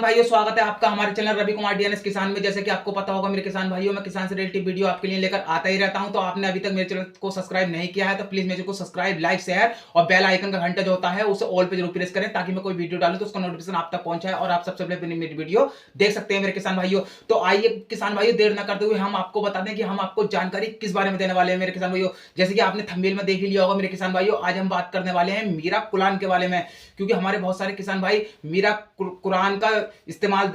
भाइयों, स्वागत है आपका हमारे चैनल रवि कुमार डीएनएस किसान में। जैसे कि आपको पता होगा मेरे किसान भाइयों, मैं किसान से रिलेटेड वीडियो आपके लिए लेकर आता ही रहता हूं। तो आपने अभी तक मेरे चैनल को सब्सक्राइब नहीं किया है तो प्लीज मेरे को सब्सक्राइब, लाइक, शेयर और बेल आइकन का घंटा जो होता है उसे ऑल पे जरूर प्रेस करें, ताकि मैं कोई वीडियो डालूं तो उसका नोटिफिकेशन आप तक पहुंचाए और आप सबसे पहले मेरी वीडियो देख सकते हैं मेरे किसान भाइयों। तो आइए किसान भाइयों, देर न करते हुए हम आपको बता दें कि हम आपको जानकारी किस बारे में देने वाले हैं मेरे किसान भाइयों। जैसे कि आपने थंबनेल में देख ही लिया होगा मेरे किसान भाइयों, आज हम बात करने वाले हैं मीरा कुरान के बारे में। क्योंकि हमारे बहुत सारे किसान भाई मीरा कुरान का इस्तेमाल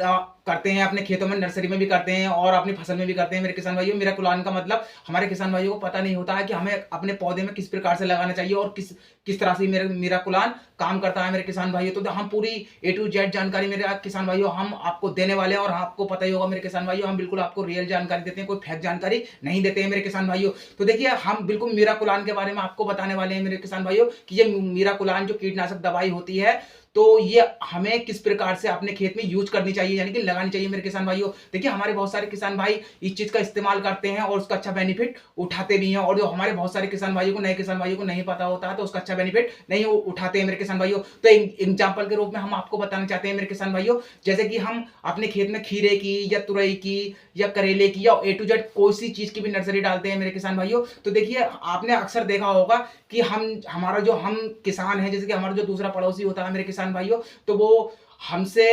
करते हैं अपने खेतों में, नर्सरी में भी करते हैं और अपनी फसल में भी करते हैं मेरे किसान भाइयों। मीरा कुरान का मतलब हमारे किसान भाइयों को पता नहीं होता है कि हमें अपने पौधे में किस प्रकार से लगाना चाहिए और किस तरह से मीरा कुरान काम करता है मेरे किसान भाइयों। तो हम पूरी A to Z जानकारी मेरे किसान भाइयों हम आपको देने वाले हैं। और आपको पता ही होगा मेरे किसान भाइयों, हम बिल्कुल आपको रियल जानकारी देते हैं, कोई फेक जानकारी नहीं देते हैं मेरे किसान भाइयों। तो देखिए, हम बिल्कुल मीरा कुरान के बारे में आपको बताने वाले हैं मेरे किसान भाइयों कि ये मीरा कुरान जो कीटनाशक दवाई होती है, तो ये हमें किस प्रकार से अपने खेत में यूज करनी चाहिए, यानी कि लगानी चाहिए मेरे किसान भाइयों। देखिए, हमारे बहुत सारे किसान भाई इस चीज का इस्तेमाल करते हैं और उसका अच्छा बेनिफिट उठाते भी हैं। और जो हमारे बहुत सारे किसान भाइयों को, नए किसान भाइयों को नहीं पता होता है तो उसका अच्छा बेनिफिट नहीं उठाते हैं मेरे किसान भाइयों। तो एग्जाम्पल के रूप में हम आपको बताना चाहते हैं मेरे किसान भाइयों, जैसे कि हम अपने खेत में खीरे की या तुरई की या करेले की या A to Z कोई सी चीज की भी नर्सरी डालते हैं मेरे किसान भाइयों। तो देखिए, आपने अक्सर देखा होगा कि हम किसान हैं, जैसे कि हमारा जो दूसरा पड़ोसी होता है मेरे किसान भाइयों, तो वो हमसे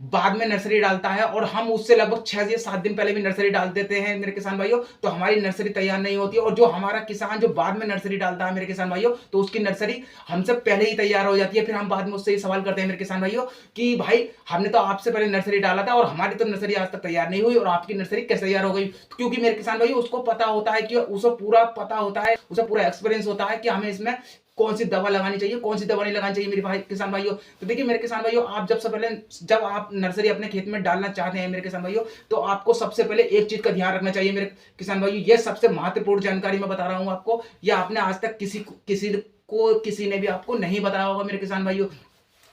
बाद में नर्सरी डालता है और हम उससे लगभग 6 से 7 दिन पहले भी नर्सरी डाल देते हैं मेरे किसान भाइयों। तो हमारी नर्सरी तैयार नहीं होती है और जो हमारा किसान जो बाद में नर्सरी डालता है मेरे किसान भाइयों, तो उसकी नर्सरी हमसे पहले ही तैयार हो जाती है। फिर हम बाद में उससे ये सवाल करते हैं मेरे किसान भाइयों कि भाई, हमने तो आपसे पहले नर्सरी डाला था और हमारी तो नर्सरी आज तक तैयार नहीं हुई और आपकी नर्सरी कैसे तैयार हो गई। क्योंकि मेरे किसान भाइयों, उसको पता होता है कि उसे पूरा पता होता है, उसे पूरा एक्सपीरियंस होता है कि हमें इसमें कौन सी दवा लगानी चाहिए, कौन सी दवा नहीं लगानी चाहिए मेरे भाई किसान भाइयों। तो देखिए मेरे किसान भाइयों, आप जब आप नर्सरी अपने खेत में डालना चाहते हैं मेरे किसान भाइयों, तो आपको सबसे पहले एक चीज का ध्यान रखना चाहिए मेरे किसान भाइयों। ये सबसे महत्वपूर्ण जानकारी मैं बता रहा हूं आपको, यह आपने आज तक किसी ने भी आपको नहीं बताया होगा मेरे किसान भाइयों।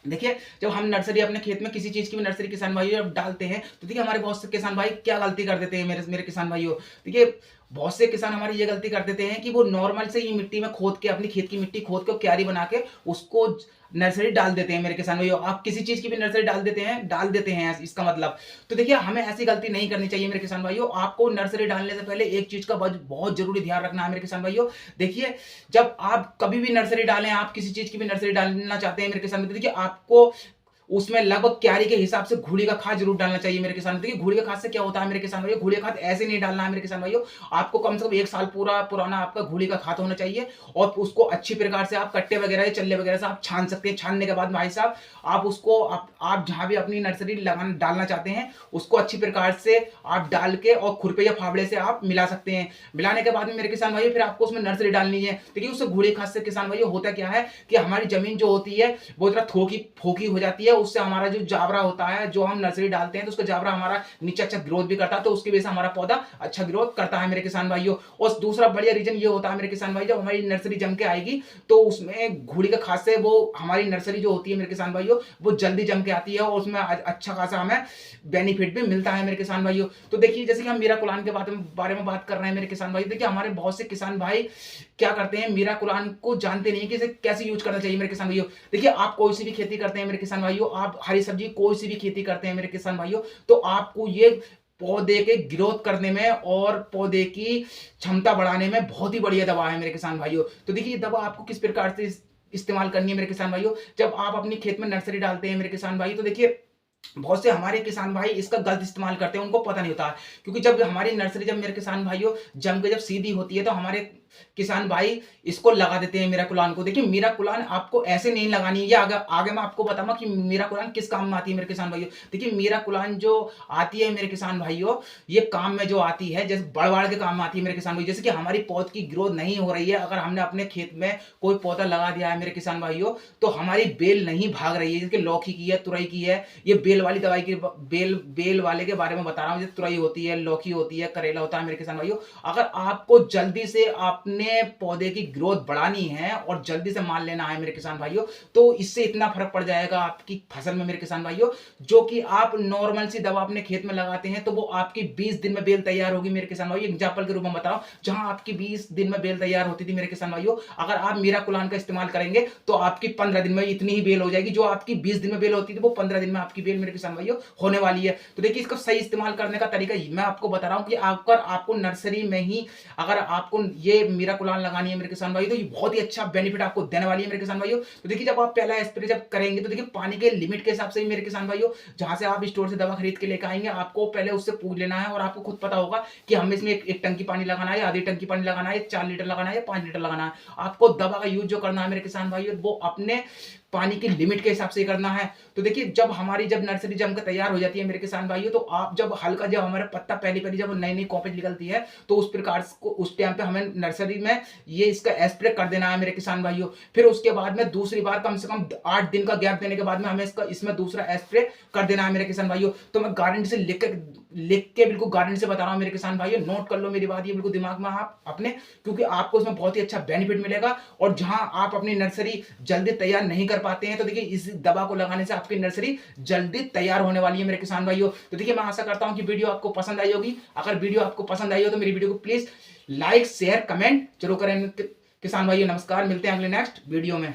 देखिए, जब हम नर्सरी अपने खेत में किसी चीज की भी नर्सरी किसान भाइयों जब डालते हैं, तो देखिए हमारे बहुत से किसान भाई क्या गलती कर देते हैं मेरे किसान भाइयों। देखिए, बहुत से किसान हमारी ये गलती कर देते हैं कि वो नॉर्मल से ही मिट्टी में खोद के, अपनी खेत की मिट्टी खोद के क्यारी बना के उसको नर्सरी डाल देते हैं मेरे किसान भाइयों। आप किसी चीज की भी नर्सरी डाल देते हैं इसका मतलब। तो देखिए, हमें ऐसी गलती नहीं करनी चाहिए मेरे किसान भाइयों। आपको नर्सरी डालने से पहले एक चीज का बहुत जरूरी ध्यान रखना है मेरे किसान भाइयों। देखिए, जब आप कभी भी नर्सरी डालें, आप किसी चीज की भी नर्सरी डालना चाहते हैं मेरे किसान भाइयों, देखिए आपको उसमें लगभग क्यारी के हिसाब से घुड़ी का खाद जरूर डालना चाहिए मेरे किसान। देखिए, घुड़ी का खाद से क्या होता है मेरे किसान भाइयों, घुड़ी का खाद ऐसे नहीं डालना है मेरे किसान भाइयों। आपको कम से कम 1 साल पुराना आपका घुड़ी का खाद होना चाहिए और उसको अच्छी प्रकार से आप कट्टे वगैरह या चल्ले वगैरह से आप छान सकते हैं। छानने के बाद भाई साहब, आप उसको आप जहां भी अपनी नर्सरी डालना चाहते हैं उसको अच्छी प्रकार से आप डाल के और खुरपे या फावड़े से आप मिला सकते हैं। मिलाने के बाद में मेरे किसान भाइयों, फिर आपको उसमें नर्सरी डालनी है। देखिए, उससे घुड़ी खाद से किसान भाइयों होता क्या है कि हमारी जमीन जो होती है वो थोड़ा फोकी हो जाती है। उससे हमारा जो जावरा होता है, जो हम नर्सरी डालते हैं तो उसका जावरा हमारा नीचे अच्छा ग्रोथ भी करता है, तो उसकी वजह से हमारा पौधा अच्छा ग्रोथ करता है मेरे किसान भाइयों। और दूसरा बढ़िया रीजन ये होता है मेरे किसान भाई, जब हमारी नर्सरी जम के आएगी तो उसमें घुड़ी का खाद से वो हमारी नर्सरी जो होती है मेरे किसान भाइयों, वो जल्दी जम के आती है और उसमें अच्छा खासा हमें बेनिफिट भी मिलता है मेरे किसान भाइयों। तो देखिए, जैसे कि हम मीरा कुरान के बारे में बात कर रहे हैं मेरे किसान भाई, देखिए हमारे बहुत से किसान भाई क्या करते हैं, मीरा कुरान को जानते नहीं कि इसे कैसे यूज करना चाहिए मेरे किसान भाइयों। देखिए, आप कोई सी भी खेती करते हैं मेरे किसान भाइयों, आप हरी सब्जी कोई सी भी खेती करते हैं मेरे किसान भाइयों, तो आपको ये पौधे के ग्रोथ करने में और पौधे की क्षमता बढ़ाने में बहुत ही बढ़िया दवा है मेरे किसान भाइयों। तो देखिए, ये दवा आपको किस प्रकार से इस्तेमाल करनी है मेरे किसान भाइयों। जब आप अपनी खेत में नर्सरी डालते हैं मेरे किसान भाई, तो देखिए बहुत से हमारे किसान भाई इसका गलत इस्तेमाल करते हैं, उनको पता नहीं होता। क्योंकि जब हमारी नर्सरी, जब मेरे किसान भाइयों जम के जब सीधी होती है, तो हमारे किसान भाई इसको लगा देते हैं मीरा कुरान को। देखिए, मीरा कुरान आपको ऐसे नहीं लगानी है, ये आगे मैं आपको बताऊंगा कि मीरा कुरान किस काम में आती है मेरे किसान भाइयों। देखिए, मीरा कुरान जो आती है मेरे किसान भाइयों, ये काम में जो आती है, जैसे बढ़ के काम में आती है मेरे किसान भाई। जैसे कि हमारी पौध की ग्रोथ नहीं हो रही है, अगर हमने अपने खेत में कोई पौधा लगा दिया है मेरे किसान भाइयों, तो हमारी बेल नहीं भाग रही है, जैसे लौकी की है, तुरई की है, ये बेल वाली दवाई की बेल वाले के बारे में बता रहा हूँ। जैसे तुरई होती है, लौकी होती है, करेला होता है मेरे किसान भाइयों, अगर आपको जल्दी से आप आपने पौधे की ग्रोथ बढ़ानी है और जल्दी से माल लेना है मेरे किसान भाइयों, तो इससे इतना फर्क पड़ जाएगा आपकी फसल में मेरे किसान भाइयों, जो कि आप नॉर्मल सी दवा अपने खेत में लगाते हैं तो वो आपकी 20 दिन में बेल तैयार होगी मेरे किसान भाइयों। एग्जाम्पल के रूप में बताओ, जहां आपकी 20 दिन में बेल तैयार होती थी मेरे किसान भाइयों, अगर आप मीराकुलान का इस्तेमाल करेंगे तो आपकी 15 दिन में इतनी ही बेल हो जाएगी। जो आपकी 20 दिन में बेल होती थी वो 15 दिन में आपकी बेल मेरे किसान भाइयों होने वाली है। तो देखिए, इसका सही इस्तेमाल करने का तरीका मैं आपको बता रहा हूं कि अगर आपको नर्सरी में ही अगर आपको ये मीराकुलान लगानी है मेरे किसान भाइयों, तो ये बहुत ही अच्छा बेनिफिट आपको देने वाली है मेरे किसान भाइयों। तो देखिए, जब आप पहला स्प्रे जब करेंगे तो देखिए पानी के लिमिट के हिसाब से ही मेरे किसान भाइयों, जहां से आप स्टोर से दवा खरीद के लेकर आएंगे, आपको पहले उससे पूछ लेना है और आपको खुद पता होगा कि हमें इसमें एक टंकी पानी लगाना है, आधी टंकी पानी लगाना है, 4 लीटर लगाना है, 5 लीटर लगाना है। आपको दवा का यूज जो करना है मेरे किसान भाइयों, वो अपने पानी की लिमिट के हिसाब से करना है। तो देखिए, जब नर्सरी जमकर तैयार हो जाती है मेरे किसान भाइयों, तो आप जब हल्का जब हमारा पत्ता पहली जब नई नई कॉपी निकलती है, तो उस प्रकार को उस टाइम पे हमें नर्सरी में ये इसका स्प्रे कर देना है मेरे किसान भाइयों। फिर उसके बाद में दूसरी बार कम से कम 8 दिन का गैप देने के बाद में हमें इसमें दूसरा स्प्रे कर देना है मेरे किसान भाइयों। तो मैं गारंटी से लिख के बिल्कुल गारंटी से बता रहा हूं मेरे किसान भाइयों, नोट कर लो मेरी बात ये बिल्कुल दिमाग में आप अपने, क्योंकि आपको उसमें बहुत ही अच्छा बेनिफिट मिलेगा। और जहां आप अपनी नर्सरी जल्दी तैयार नहीं कर पाते हैं, तो देखिए इस दवा को लगाने से आपकी नर्सरी जल्दी तैयार होने वाली है मेरे किसान भाइयों। तो देखिए, मैं आशा करता हूं कि वीडियो आपको पसंद आई होगी। अगर वीडियो आपको पसंद आई हो तो मेरी वीडियो को प्लीज लाइक शेयर कमेंट जरूर करें किसान भाइयों। नमस्कार, मिलते हैं अगले नेक्स्ट वीडियो में।